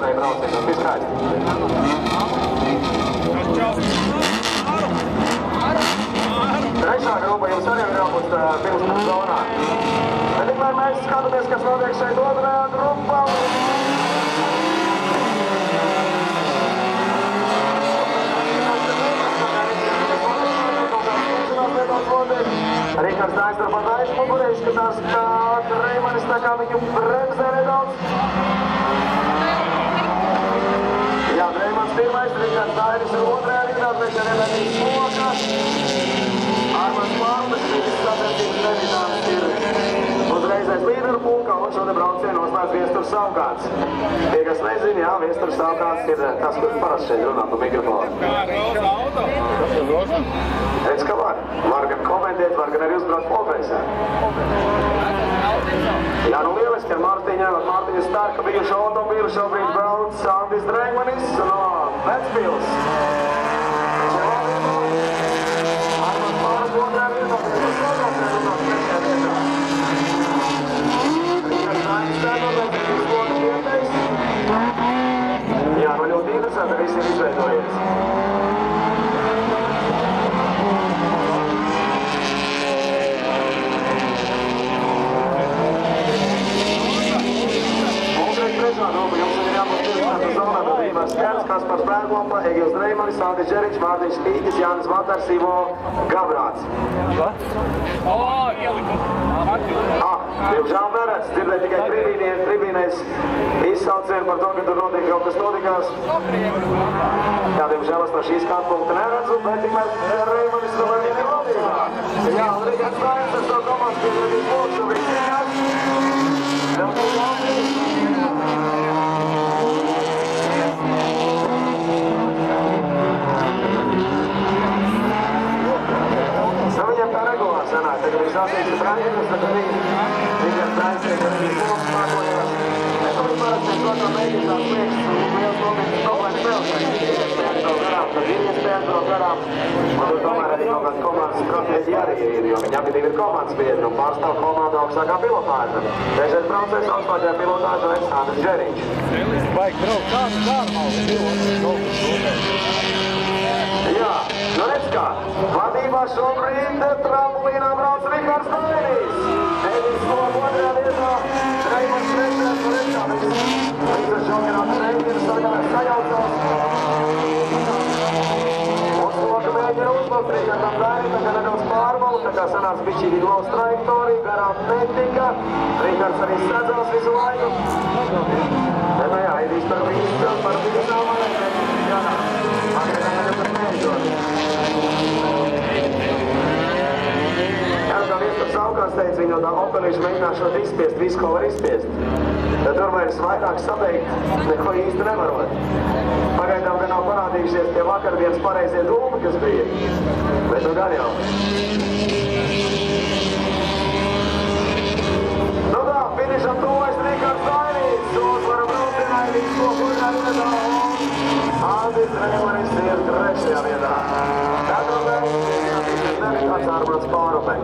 jaunai braucieni, tas viss Trešā grupa jums arī ir jābūt pirmstarp zonā. Bet tikmēr mēs skatāmies, kas notiek šeit otrajā grupā. Rikards Daigs turpat aizmugurē, izskatās, ka Reimanis tā kā viņu bremzē nedaudz. Jā, Reimans pirmais, Rikards Daigs ir otrajā rindā, mēs arī nevis smokā. Armans Pārmes, viņas sacensības nevidāns ir uzreizais līderu pulkā, un šo te braucienu noslēdz Viesturs Saukāns. Tie, kas nezin, jā, Viesturs Saukāns ir tas, kurš parasti šeit runā pa mikrofonu. Redz, ka var gan komentēt, var gan arī uzbraukt polreizē. Jā, nu lieliski ar Mārtiņa Starka bijušu automobīlu šobrīd brauc Andis Dreigmanis no Vecpils. Armans Pārmes otrajā vietā, Viesturs Saukāns ir runāt trešajā vietā. Rikards Daigs Stēnobēs, viņš loka pieteiks. Jā, nu ļoti interesanti, viss ir izveidojies. Kaspars Bērgompa, Egils Dreimanis, Andis Žeriņš, Mārtiņš Spītis, Jānis Vatars, Ivo Gabrāts. Diemžēl neredz, dzirdēja tikai tribīnēs izsaucienu par to, ka tur notiek kaut kas notikās. Jā, diemžēl es no šīs kāda punkta neredzu, bet tikmēr Reimanis vēl arī ir valdībā. Jā, un Rikards Daigs ar savu komandu piedalīs lūkšu visiem. Viņam tā regulāri sanāk, tagad viņš sasīts brāļienas, tad arī Rikards Daigs tiek arī mūsu pārkojās. Es arī parasti to mēģinu tās liekas, un liels nopietnas problēmas vēl, ka ir iespējams to garām, tad ir iespējams to garām, un tur tomēr arī kaut kāds komandas stratēģija arī ir, jo viņi abi ir komandas biedri un pārstāv komandu augstākā pilotāža. Trešais braucējs augstākajā pilotāža ir Andis Žeriņš. Baigi braukt, kādu normālu Jā, nu redz kā, vadībā šobrīd tramplīnā brauc Rikards Daigs. Edis Lop otrajā vietā, Reimans trešajā, nu redz kā, viņš ar šokināt Reimans sajaucās. Un Loka mēģina uzlaukt Rikardam Daigam, tā kā nedaudz pārbalu, tā kā sanāc bišķīgi glaus trajektoriju, garām netika. Rikards arī sadzās visu laiku. Nu jā, Edis par visu nav varēs, jānāk. Viesturs Saukāns teica, viņi no tā operīša mēģināšot izspiest visu, ko var izspiest. Tad tur vairs vairāk sabeigt, neko īsti nevarot. Pagaidām gan nav parādījušies tie vakardienas pareizie dūmi, kas bija. Bet nu gan jau. Nu tā, finišam tuvojas Rikards Daigs, uzvaru braucienā, viņš to kurā vietā. Andis Dreimanis ir trešajā vietā. Tad vēl kāds Armans Pārupe.